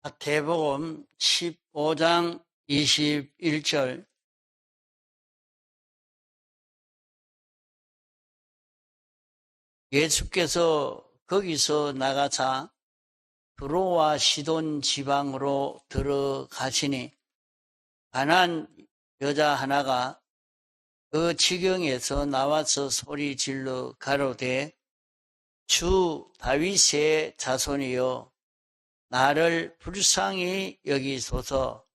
마태복음 15장 21절. 예수께서 거기서 나가사 두로와 시돈 지방으로 들어가시니 가난 여자 하나가 그 지경에서 나와서 소리 질러 가로되 주 다윗의 자손이여 나를 불쌍히 여기소서.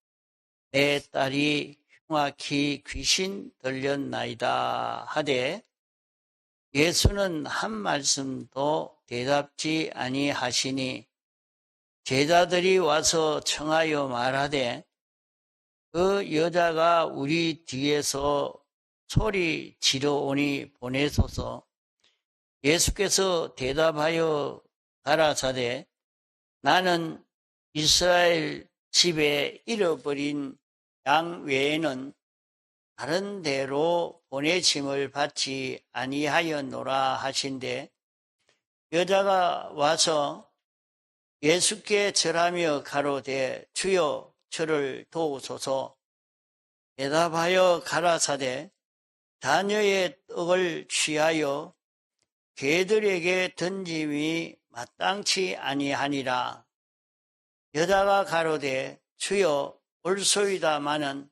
내 딸이 흉악히 귀신 들렸나이다 하되 예수는 한 말씀도 대답지 아니하시니 제자들이 와서 청하여 말하되 그 여자가 우리 뒤에서 소리 지르오니 보내소서. 예수께서 대답하여 가라사대 나는 이스라엘 집에 잃어버린 양 외에는 다른 데로 보내심을 받지 아니하였노라 하신대 여자가 와서 예수께 절하며 가로되 주여 저를 도우소서. 대답하여 가라사대 자녀의 떡을 취하여 개들에게 던짐이 마땅치 아니하니라. 여자가 가로되 주여 올소이다마는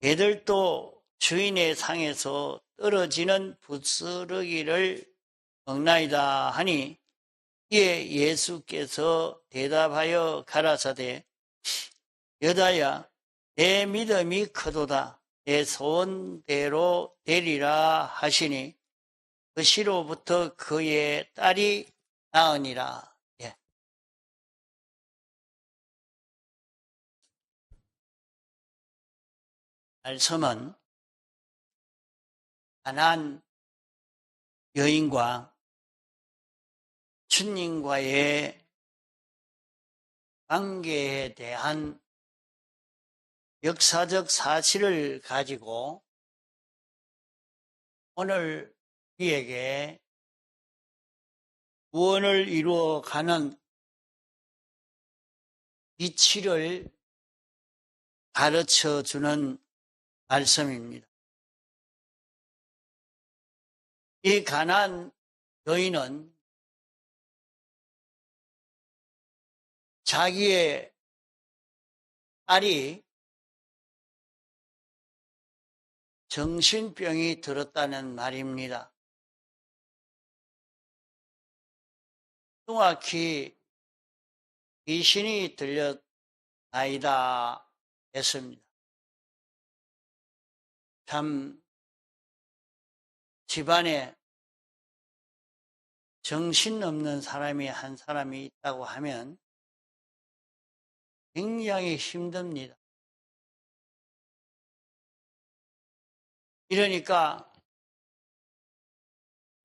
개들도 주인의 상에서 떨어지는 부스러기를 먹나이다 하니 이에 예수께서 대답하여 가라사대 여자야 내 믿음이 크도다. 내 소원대로 되리라 하시니 그 시로부터 그의 딸이 나으니라. 말씀은 가나안 여인과 주님과의 관계에 대한 역사적 사실을 가지고 오늘 우리에게 구원을 이루어가는 이치를 가르쳐주는 말씀입니다. 이 가나안 여인은 자기의 딸이 정신병이 들었다는 말입니다. 흉악히 귀신이 들렸나이다 했습니다. 참 집안에 정신없는 사람이 한 사람이 있다고 하면 굉장히 힘듭니다. 이러니까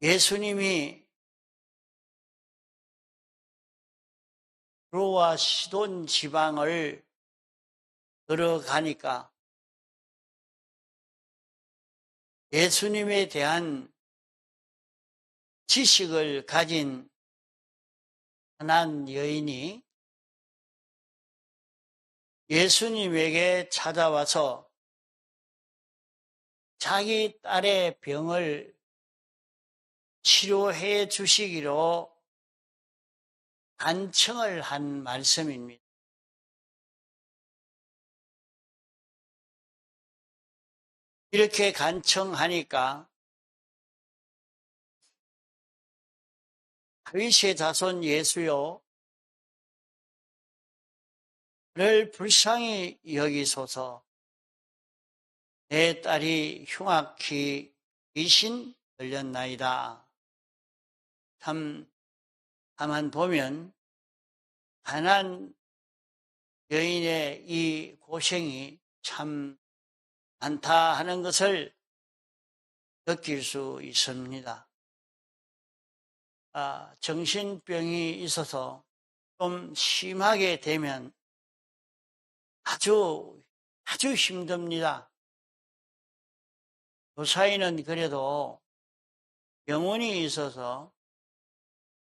예수님이 두로와 시돈 지방을 들어가니까 예수님에 대한 지식을 가진 가나안 여인이 예수님에게 찾아와서 자기 딸의 병을 치료해 주시기로 간청을 한 말씀입니다. 이렇게 간청하니까 다윗의 자손 예수여 를 불쌍히 여기소서. 내 딸이 흉악히 귀신 들렸나이다. 참 가만 보면 가나안 여인의 이 고생이 참 많다 하는 것을 느낄 수 있습니다. 정신병이 있어서 좀 심하게 되면 아주 힘듭니다. 요사이는 그래도 병원이 있어서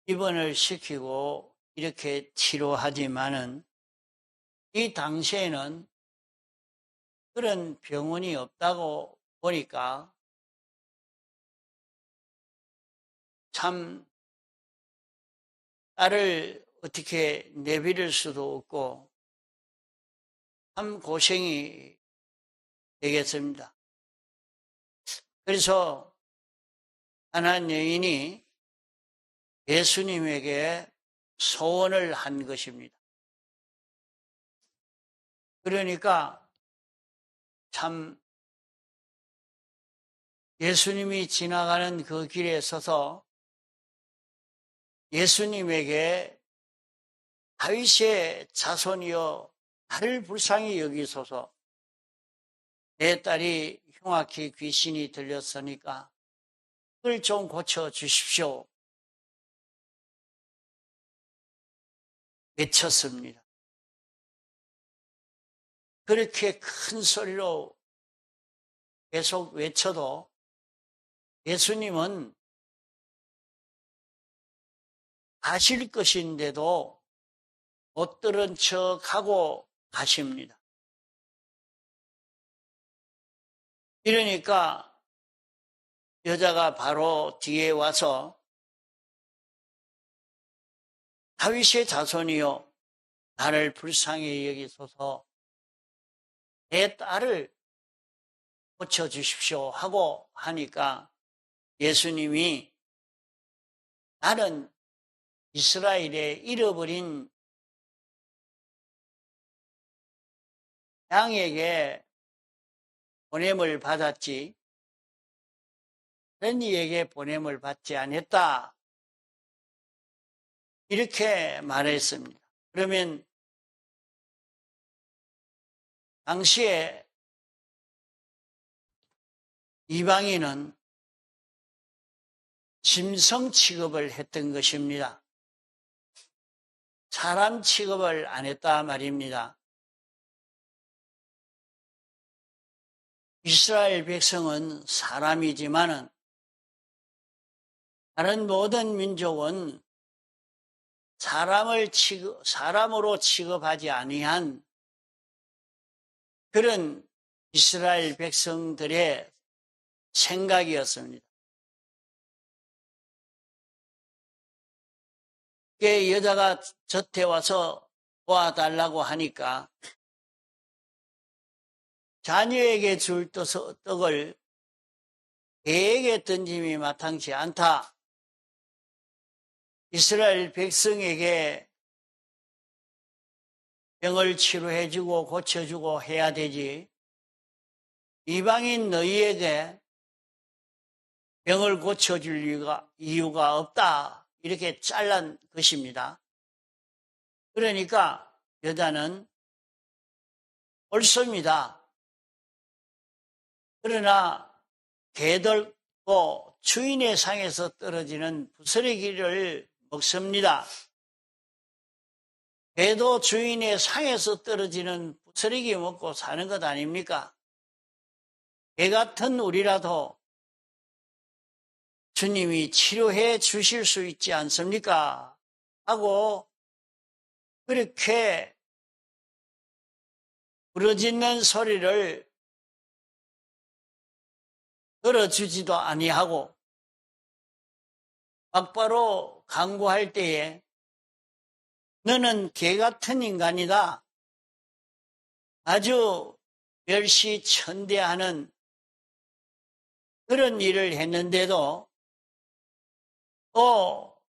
입원을 시키고 이렇게 치료하지만은 이 당시에는 그런 병원이 없다고 보니까 참 딸을 어떻게 내버릴 수도 없고 참 고생이 되겠습니다. 그래서 한 여인이 예수님에게 소원을 한 것입니다. 그러니까 참 예수님이 지나가는 그 길에 서서 예수님에게 다윗의 자손이여 나를 불쌍히 여기소서, 내 딸이 흉악히 귀신이 들렸으니까 그걸 좀 고쳐주십시오 외쳤습니다. 그렇게 큰 소리로 계속 외쳐도 예수님은 아실 것인데도 못 들은 척하고 가십니다. 이러니까 여자가 바로 뒤에 와서 다윗의 자손이여 나를 불쌍히 여기소서, 내 딸을 고쳐주십시오 하고 하니까 예수님이 나는 이스라엘에 잃어버린 양에게 보냄을 받았지 다른 이에게 보냄을 받지 않았다, 이렇게 말했습니다. 그러면 당시에 이방인은 짐승 취급을 했던 것입니다. 사람 취급을 안 했다 말입니다. 이스라엘 백성은 사람이지만은 다른 모든 민족은 사람으로 취급하지 아니한 그런 이스라엘 백성들의 생각이었습니다. 여자가 곁에 와서 도와달라고 하니까 자녀에게 줄 떡을 개에게 던짐이 마땅치 않다. 이스라엘 백성에게 병을 치료해주고 고쳐주고 해야 되지, 이방인 너희에게 병을 고쳐줄 이유가 없다, 이렇게 잘란 것입니다. 그러니까 여자는 옳습니다. 그러나 개들도 주인의 상에서 떨어지는 부스러기를 먹습니다. 개도 주인의 상에서 떨어지는 부스러기 먹고 사는 것 아닙니까? 개 같은 우리라도 주님이 치료해 주실 수 있지 않습니까? 하고 그렇게 부러지는 소리를 들어주지도 아니하고 막바로 강구할 때에 너는 개 같은 인간이다, 아주 멸시천대하는 그런 일을 했는데도 또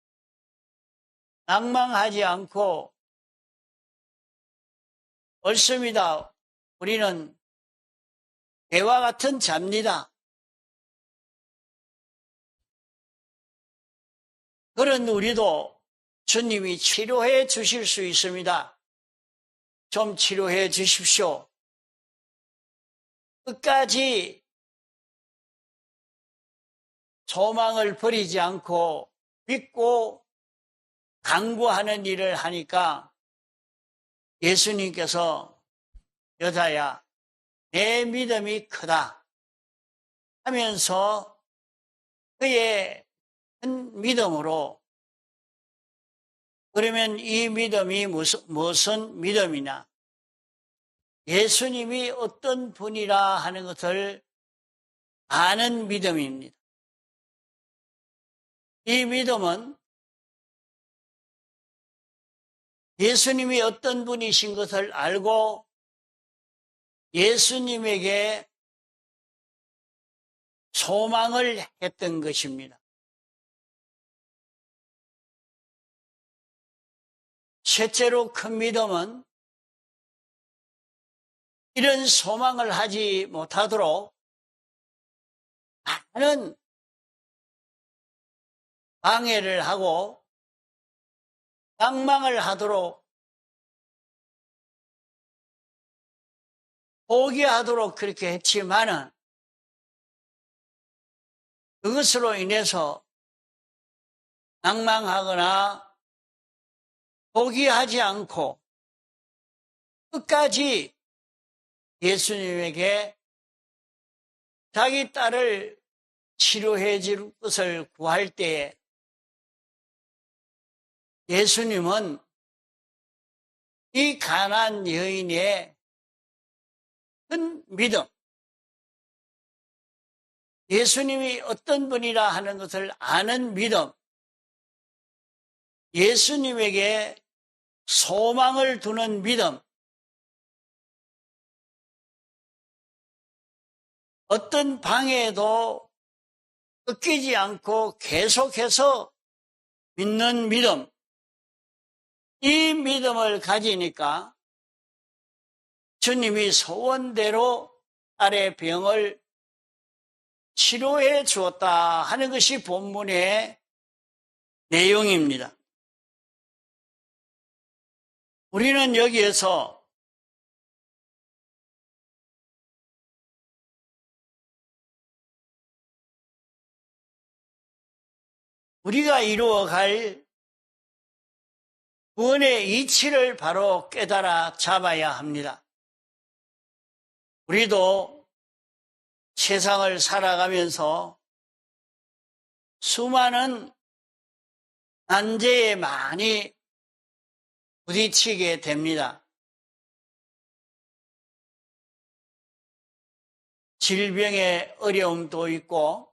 낭망하지 않고 옳습니다, 우리는 개와 같은 자입니다, 그런 우리도 주님이 치료해 주실 수 있습니다, 좀 치료해 주십시오, 끝까지 소망을 버리지 않고 믿고 강구하는 일을 하니까 예수님께서 여자야, 내 믿음이 크다 하면서 그의 큰 믿음으로, 그러면 이 믿음이 무슨 믿음이냐? 예수님이 어떤 분이라 하는 것을 아는 믿음입니다. 이 믿음은 예수님이 어떤 분이신 것을 알고 예수님에게 소망을 했던 것입니다. 셋째로 큰 믿음은 이런 소망을 하지 못하도록 많은 방해를 하고 낭망을 하도록 포기하도록 그렇게 했지만은 그것으로 인해서 낭망하거나 포기하지 않고 끝까지 예수님에게 자기 딸을 치료해 줄 것을 구할 때에 예수님은 이 가난한 여인의 큰 믿음, 예수님이 어떤 분이라 하는 것을 아는 믿음, 예수님에게 소망을 두는 믿음, 어떤 방해에도 꺾이지 않고 계속해서 믿는 믿음, 이 믿음을 가지니까 주님이 소원대로 딸의 병을 치료해 주었다 하는 것이 본문의 내용입니다. 우리는 여기에서 우리가 이루어갈 구원의 이치를 바로 깨달아 잡아야 합니다. 우리도 세상을 살아가면서 수많은 난제에 많이 부딪히게 됩니다. 질병의 어려움도 있고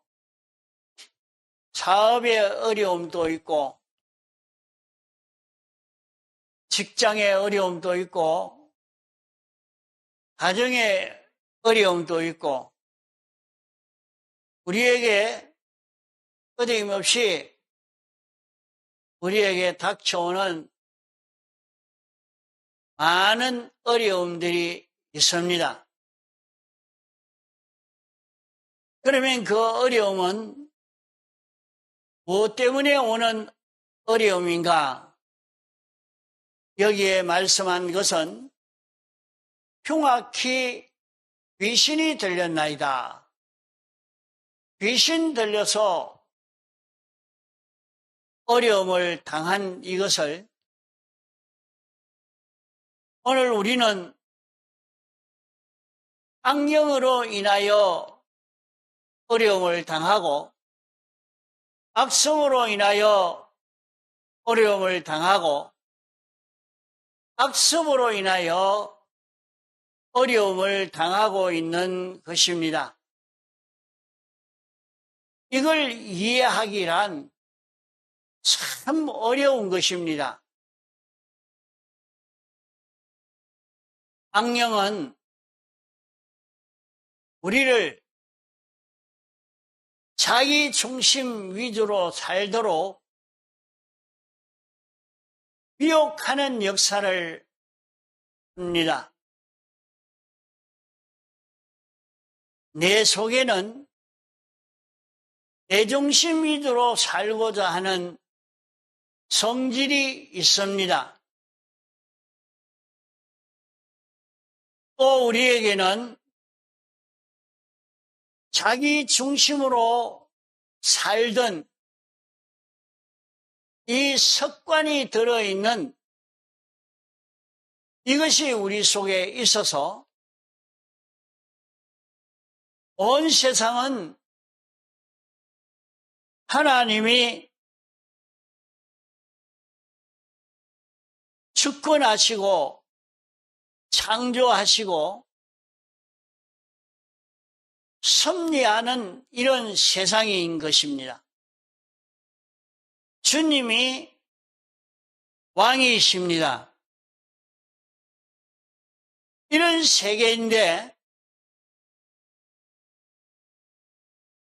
사업의 어려움도 있고 직장의 어려움도 있고 가정의 어려움도 있고 우리에게 끊임없이 우리에게 닥쳐오는 많은 어려움들이 있습니다. 그러면 그 어려움은 무엇 때문에 오는 어려움인가? 여기에 말씀한 것은 흉악히 귀신이 들렸나이다. 귀신 들려서 어려움을 당한 이것을 오늘 우리는 악령으로 인하여 어려움을 당하고 악성으로 인하여 어려움을 당하고 악습으로 인하여 어려움을 당하고 있는 것입니다. 이걸 이해하기란 참 어려운 것입니다. 악령은 우리를 자기 중심 위주로 살도록 미혹하는 역사를 합니다. 내 속에는 내 중심 위주로 살고자 하는 성질이 있습니다. 또 우리에게는 자기 중심으로 살던 이 습관이 들어있는 이것이 우리 속에 있어서 온 세상은 하나님이 주권하시고 창조하시고 섭리하는 이런 세상인 것입니다. 주님이 왕이십니다. 이런 세계인데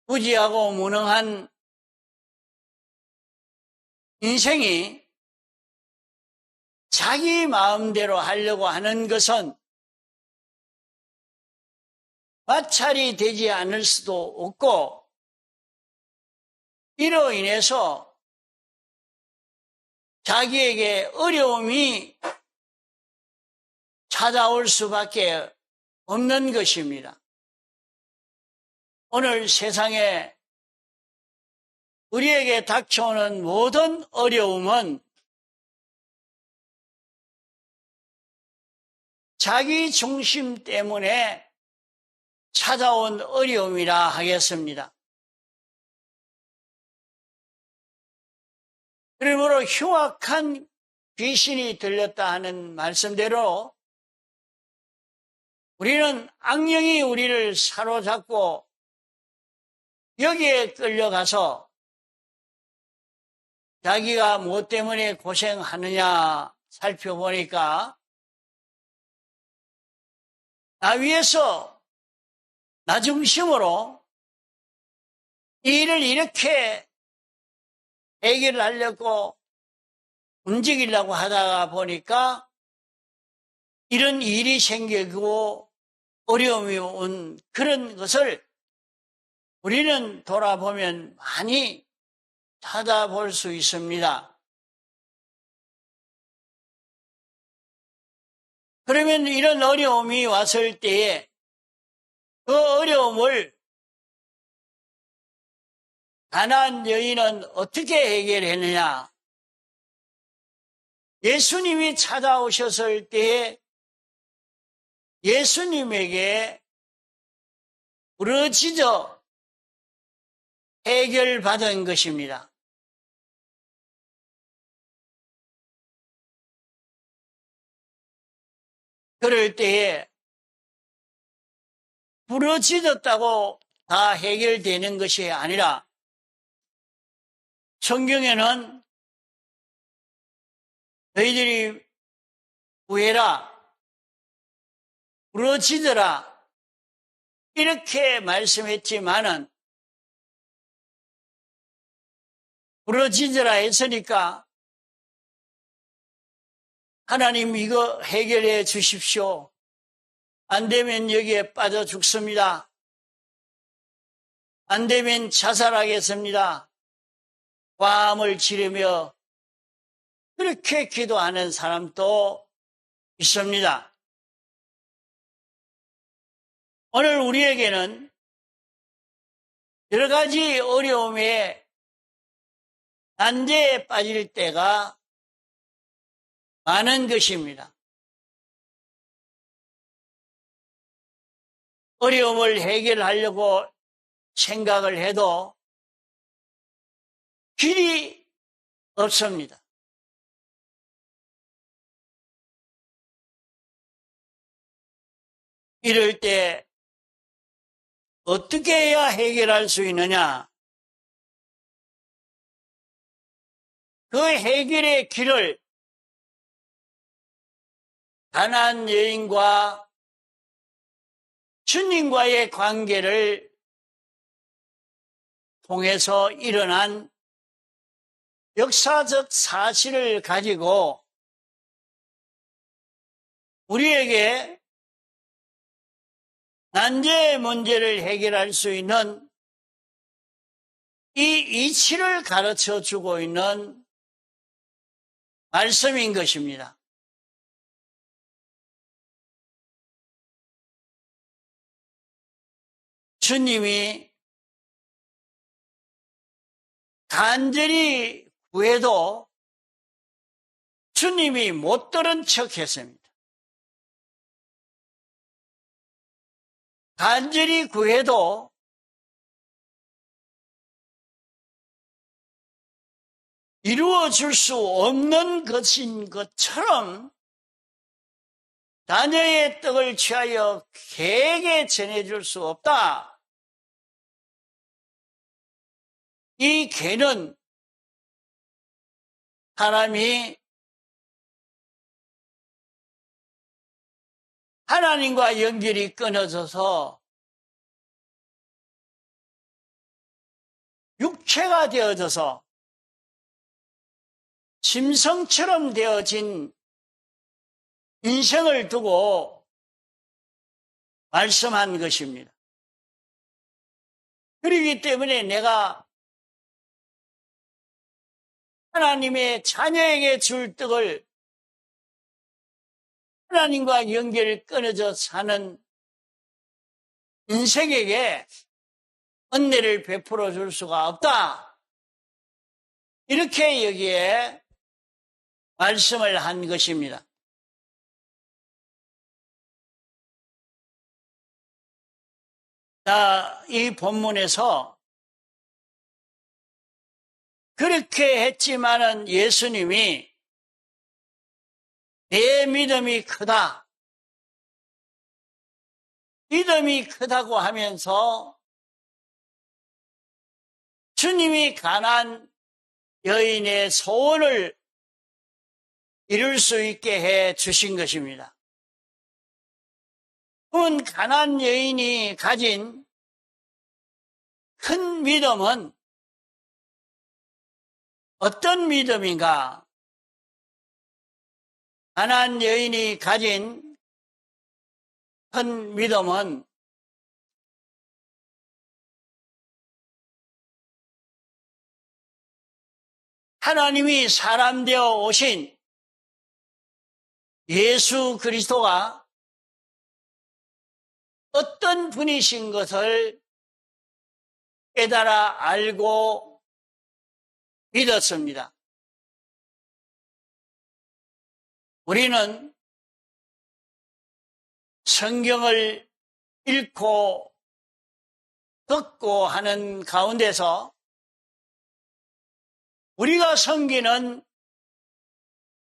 무지하고 무능한 인생이 자기 마음대로 하려고 하는 것은 마찰이 되지 않을 수도 없고, 이로 인해서 자기에게 어려움이 찾아올 수밖에 없는 것입니다. 오늘 세상에 우리에게 닥쳐오는 모든 어려움은 자기 중심 때문에 찾아온 어려움이라 하겠습니다. 그러므로 흉악한 귀신이 들렸다 하는 말씀대로 우리는 악령이 우리를 사로잡고 여기에 끌려가서 자기가 무엇 때문에 고생하느냐 살펴보니까 나 위에서 나 중심으로 이 일을 이렇게 해결하려고 움직이려고 하다가 보니까 이런 일이 생기고 어려움이 온 그런 것을 우리는 돌아보면 많이 찾아볼 수 있습니다. 그러면 이런 어려움이 왔을 때에 그 어려움을 가나안 여인은 어떻게 해결했느냐? 예수님이 찾아오셨을 때에 예수님에게 부르짖어 해결받은 것입니다. 그럴 때에 부르짖었다고 다 해결되는 것이 아니라 성경에는 너희들이 구해라, 부르짖어라 이렇게 말씀했지만은 부르짖으라 했으니까 하나님 이거 해결해 주십시오. 안 되면 여기에 빠져 죽습니다. 안 되면 자살하겠습니다. 과음을 지르며 그렇게 기도하는 사람도 있습니다. 오늘 우리에게는 여러 가지 어려움에 난제에 빠질 때가 많은 것입니다. 어려움을 해결하려고 생각을 해도 길이 없습니다. 이럴 때 어떻게 해야 해결할 수 있느냐? 그 해결의 길을 가나안 여인과 주님과의 관계를 통해서 일어난 역사적 사실을 가지고 우리에게 난제의 문제를 해결할 수 있는 이 이치를 가르쳐 주고 있는 말씀인 것입니다. 주님이 간절히 구해도 주님이 못 들은 척 했습니다. 간절히 구해도 이루어 줄 수 없는 것인 것처럼 자녀의 떡을 취하여 개에게 전해줄 수 없다. 이 개는 사람이 하나님과 연결이 끊어져서 육체가 되어져서 짐승처럼 되어진 인생을 두고 말씀한 것입니다. 그렇기 때문에 내가 하나님의 자녀에게 줄 떡을 하나님과 연결이 끊어져 사는 인생에게 은혜를 베풀어 줄 수가 없다. 이렇게 여기에 말씀을 한 것입니다. 자, 이 본문에서 그렇게 했지만은 예수님이 내 믿음이 크다. 믿음이 크다고 하면서 주님이 가난 여인의 소원을 이룰 수 있게 해 주신 것입니다. 그건 가난 여인이 가진 큰 믿음은 어떤 믿음인가? 가난 여인이 가진 큰 믿음은 하나님이 사람 되어 오신 예수 그리스도가 어떤 분이신 것을 깨달아 알고 믿었습니다. 우리는 성경을 읽고 듣고 하는 가운데서 우리가 섬기는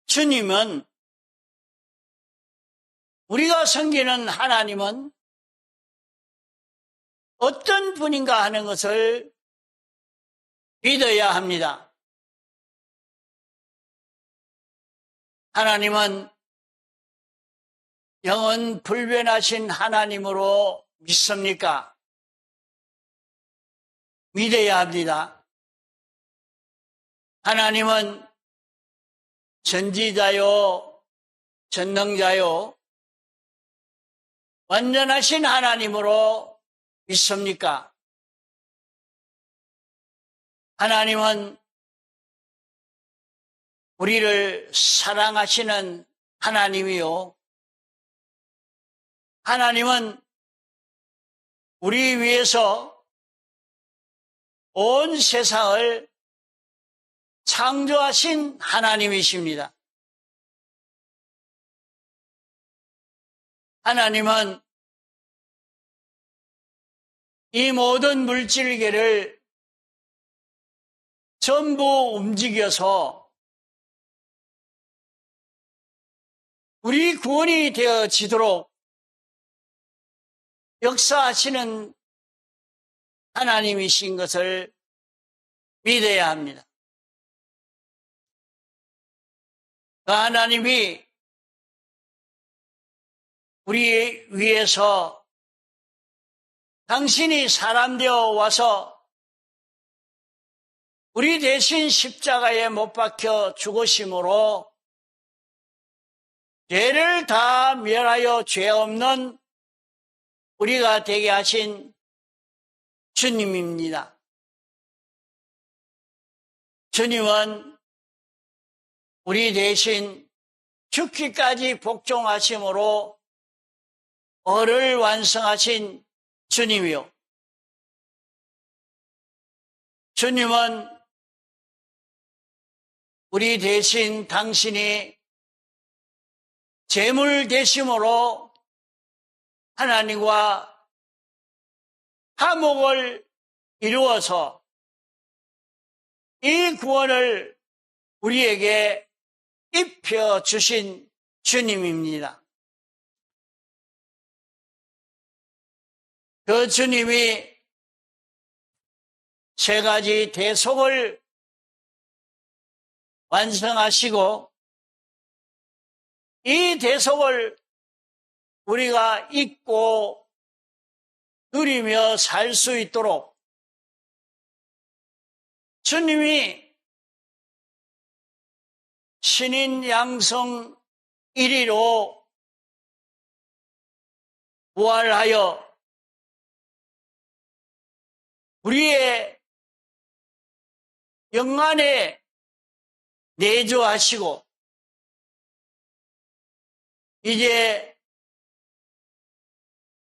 주님은, 우리가 섬기는 하나님은 어떤 분인가 하는 것을 믿어야 합니다. 하나님은 영원 불변하신 하나님으로 믿습니까? 믿어야 합니다. 하나님은 전지자요, 전능자요, 완전하신 하나님으로 믿습니까? 하나님은 우리를 사랑하시는 하나님이요, 하나님은 우리 위해서 온 세상을 창조하신 하나님이십니다. 하나님은 이 모든 물질계를 전부 움직여서 우리 구원이 되어지도록 역사하시는 하나님이신 것을 믿어야 합니다. 그 하나님이 우리 위해서 당신이 사람 되어 와서 우리 대신 십자가에 못 박혀 죽으심으로 죄를 다 멸하여 죄 없는 우리가 되게 하신 주님입니다. 주님은 우리 대신 죽기까지 복종하심으로 을을 완성하신 주님이요, 주님은 우리 대신 당신이 제물 되심으로 하나님과 화목을 이루어서 이 구원을 우리에게 입혀주신 주님입니다. 그 주님이 세 가지 대속을 완성하시고 이 대속을 우리가 잊고 누리며 살 수 있도록 주님이 신인 양성 1위로 부활하여 우리의 영안에 내주하시고 이제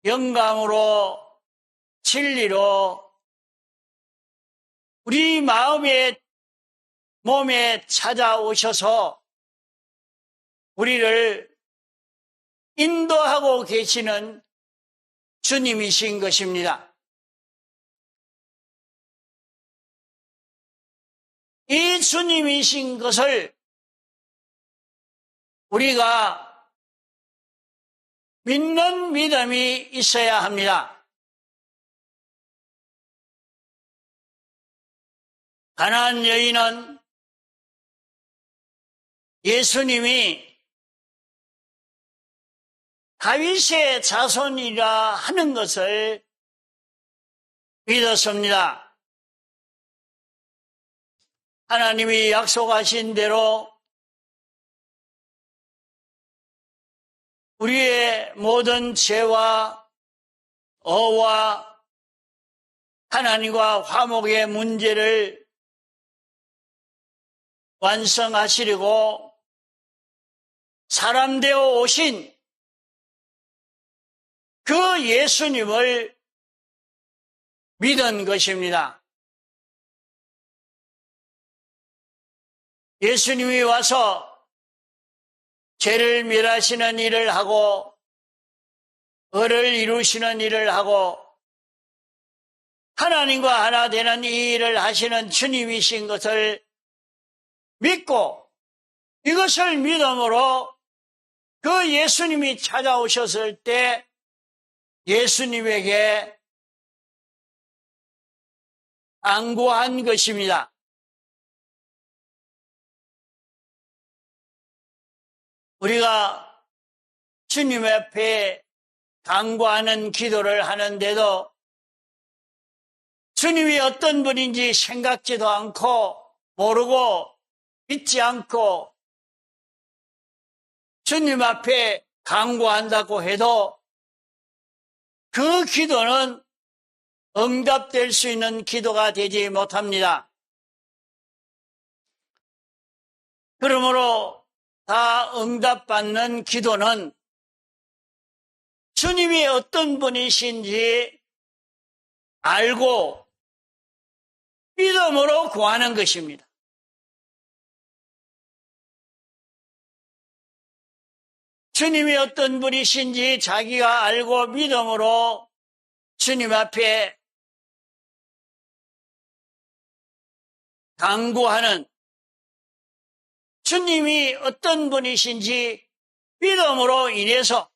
영감으로 진리로 우리 마음의 몸에 찾아오셔서 우리를 인도하고 계시는 주님이신 것입니다. 이 주님이신 것을 우리가 믿는 믿음이 있어야 합니다. 가나안 여인은 예수님이 다윗의 자손이라 하는 것을 믿었습니다. 하나님이 약속하신 대로 우리의 모든 죄와 어와 하나님과 화목의 문제를 완성하시려고 사람 되어 오신 그 예수님을 믿은 것입니다. 예수님이 와서 죄를 멸하시는 일을 하고 의를 이루시는 일을 하고 하나님과 하나 되는 이 일을 하시는 주님이신 것을 믿고 이것을 믿음으로 그 예수님이 찾아오셨을 때 예수님에게 안구한 것입니다. 우리가 주님 앞에 간구하는 기도를 하는데도 주님이 어떤 분인지 생각지도 않고 모르고 믿지 않고 주님 앞에 간구한다고 해도 그 기도는 응답될 수 있는 기도가 되지 못합니다. 그러므로 다 응답받는 기도는 주님이 어떤 분이신지 알고 믿음으로 구하는 것입니다. 주님이 어떤 분이신지 자기가 알고 믿음으로 주님 앞에 간구하는 주님이 어떤 분이신지 믿음으로 인해서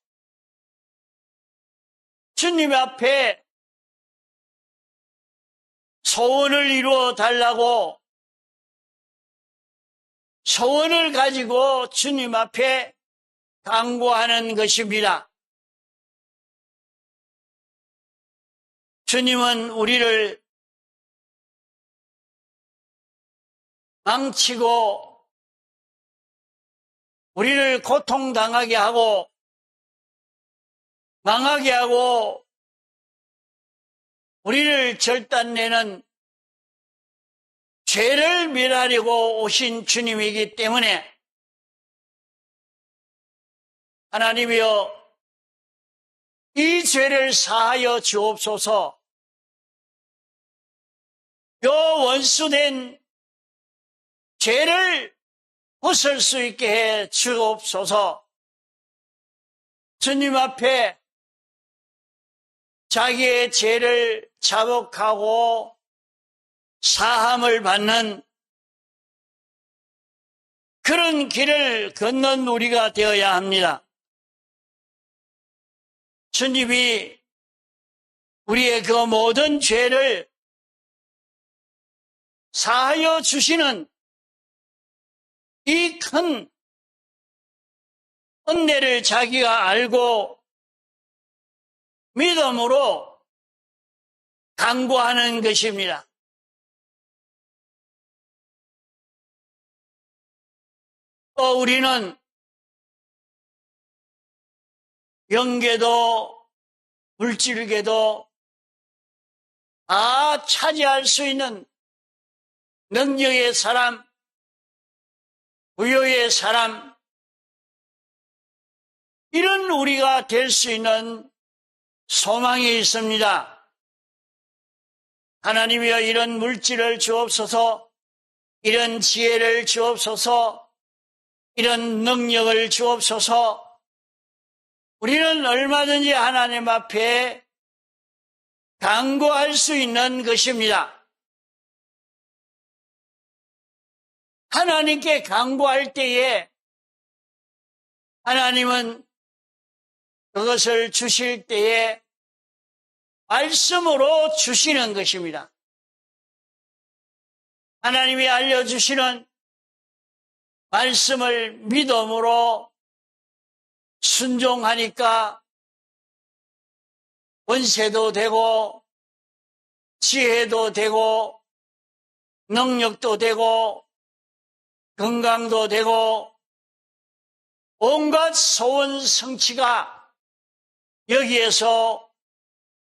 주님 앞에 소원을 이루어 달라고 소원을 가지고 주님 앞에 간구하는 것입니다. 주님은 우리를 망치고 우리를 고통당하게 하고 망하게 하고 우리를 절단내는 죄를 멸하려고 오신 주님이기 때문에 하나님이여 이 죄를 사하여 주옵소서. 요 원수된 죄를 벗을 수 있게 해 주옵소서. 주님 앞에 자기의 죄를 자복하고 사함을 받는 그런 길을 걷는 우리가 되어야 합니다. 주님이 우리의 그 모든 죄를 사하여 주시는 이 큰 은혜를 자기가 알고 믿음으로 간구하는 것입니다. 또 우리는 영계도 물질계도 다 차지할 수 있는 능력의 사람, 부여의 사람, 이런 우리가 될 수 있는 소망이 있습니다. 하나님이여 이런 물질을 주옵소서, 이런 지혜를 주옵소서, 이런 능력을 주옵소서. 우리는 얼마든지 하나님 앞에 간구할 수 있는 것입니다. 하나님께 간구할 때에 하나님은 그것을 주실 때에 말씀으로 주시는 것입니다. 하나님이 알려주시는 말씀을 믿음으로 순종하니까 권세도 되고 지혜도 되고 능력도 되고 건강도 되고 온갖 소원 성취가 여기에서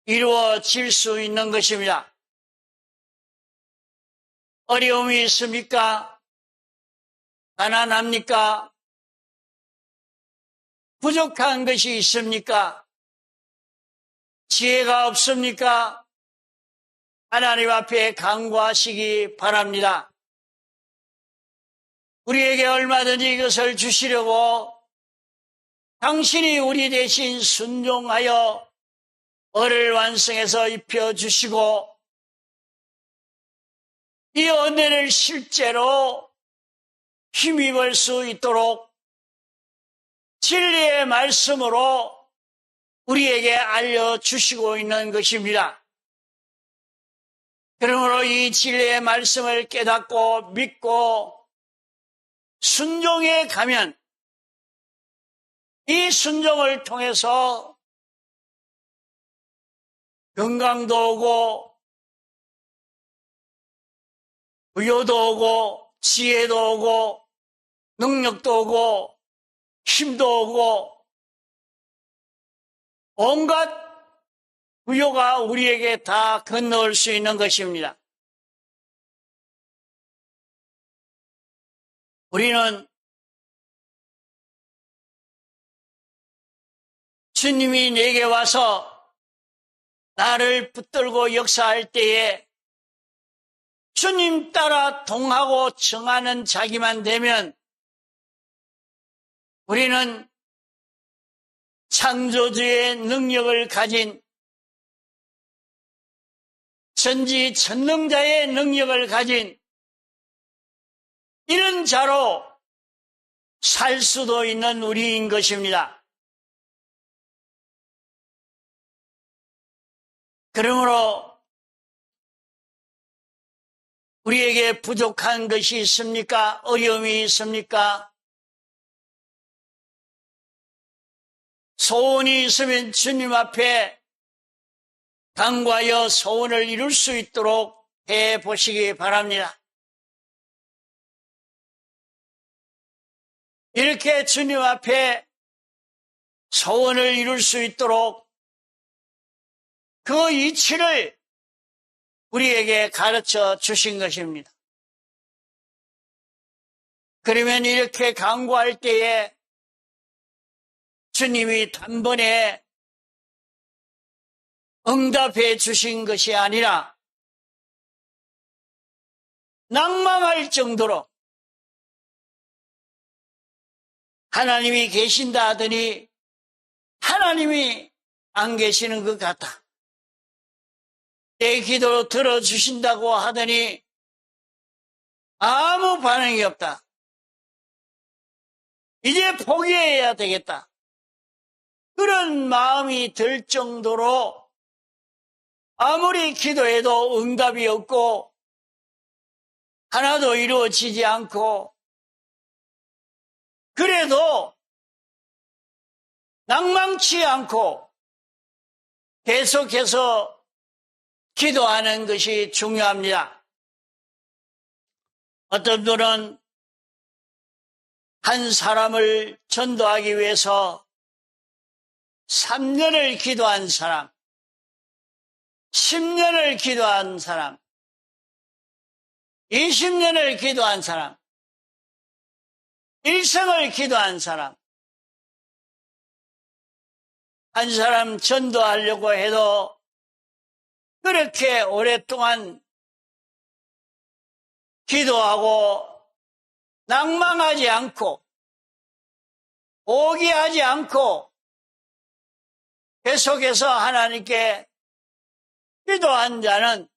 이루어질 수 있는 것입니다. 어려움이 있습니까? 가난합니까? 부족한 것이 있습니까? 지혜가 없습니까? 하나님 앞에 간구하시기 바랍니다. 우리에게 얼마든지 이것을 주시려고 당신이 우리 대신 순종하여 을을 완성해서 입혀주시고 이 은혜를 실제로 힘입을 수 있도록 진리의 말씀으로 우리에게 알려주시고 있는 것입니다. 그러므로 이 진리의 말씀을 깨닫고 믿고 순종해 가면 이 순종을 통해서 건강도 오고 부여도 오고 지혜도 오고 능력도 오고 힘도 오고 온갖 부여가 우리에게 다 건너올 수 있는 것입니다. 우리는 주님이 내게 와서 나를 붙들고 역사할 때에 주님 따라 동하고 정하는 자기만 되면 우리는 창조주의 능력을 가진 전지전능자의 능력을 가진 이런 자로 살 수도 있는 우리인 것입니다. 그러므로 우리에게 부족한 것이 있습니까? 어려움이 있습니까? 소원이 있으면 주님 앞에 간구하여 소원을 이룰 수 있도록 해보시기 바랍니다. 이렇게 주님 앞에 소원을 이룰 수 있도록 그 이치를 우리에게 가르쳐 주신 것입니다. 그러면 이렇게 간구할 때에 주님이 단번에 응답해 주신 것이 아니라 낭망할 정도로 하나님이 계신다 하더니 하나님이 안 계시는 것 같다. 내 기도 들어주신다고 하더니 아무 반응이 없다. 이제 포기해야 되겠다. 그런 마음이 들 정도로 아무리 기도해도 응답이 없고 하나도 이루어지지 않고 그래도 낭망치 않고 계속해서 기도하는 것이 중요합니다. 어떤 분은 한 사람을 전도하기 위해서 3년을 기도한 사람, 10년을 기도한 사람, 20년을 기도한 사람, 일생을 기도한 사람, 한 사람 전도하려고 해도 그렇게 오랫동안 기도하고 낭망하지 않고 포기하지 않고 계속해서 하나님께 기도한 자는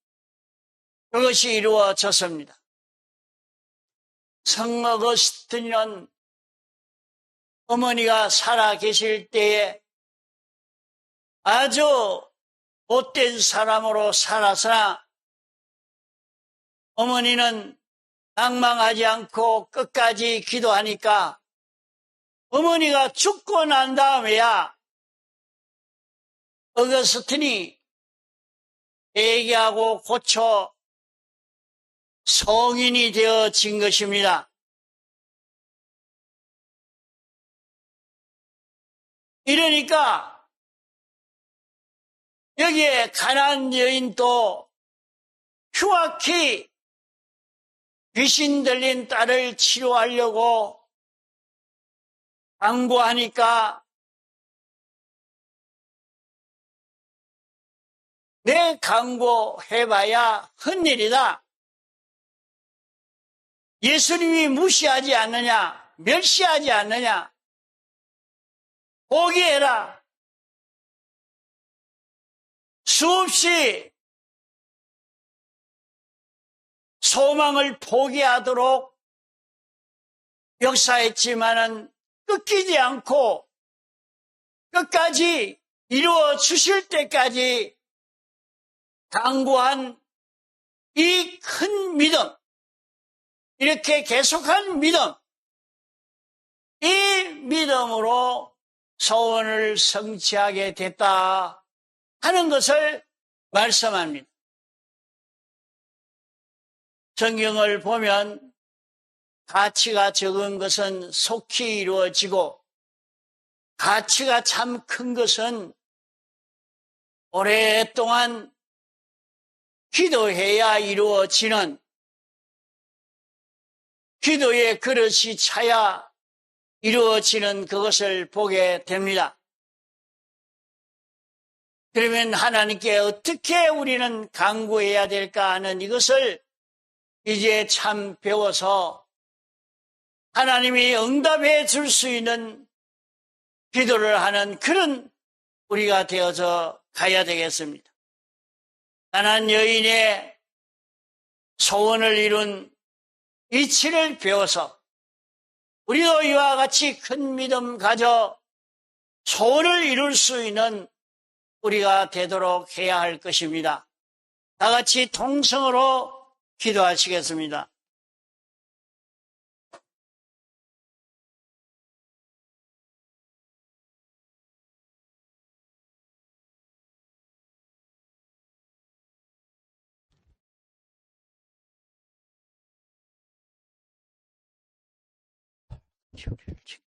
그것이 이루어졌습니다. 성 어거스틴은 어머니가 살아 계실 때에 아주 못된 사람으로 살았으나 어머니는 낭망하지 않고 끝까지 기도하니까 어머니가 죽고 난 다음에야 어거스틴이 회개하고 고쳐 성인이 되어진 것입니다. 이러니까 여기에 가난한 여인도 흉악히 귀신 들린 딸을 치료하려고 강구하니까 내 강구해봐야 헛일이다. 예수님이 무시하지 않느냐, 멸시하지 않느냐, 포기해라. 수없이 소망을 포기하도록 역사했지만은 끊기지 않고 끝까지 이루어 주실 때까지 강구한 이 큰 믿음, 이렇게 계속한 믿음, 이 믿음으로 소원을 성취하게 됐다 하는 것을 말씀합니다. 성경을 보면 가치가 적은 것은 속히 이루어지고 가치가 참 큰 것은 오랫동안 기도해야 이루어지는 기도의 그릇이 차야 이루어지는 그것을 보게 됩니다. 그러면 하나님께 어떻게 우리는 간구해야 될까 하는 이것을 이제 참 배워서 하나님이 응답해 줄 수 있는 기도를 하는 그런 우리가 되어서 가야 되겠습니다. 가난한 여인의 소원을 이룬 이치를 배워서 우리도 이와 같이 큰 믿음 가져 소원을 이룰 수 있는 우리가 되도록 해야 할 것입니다. 다 같이 통성으로 기도하시겠습니다.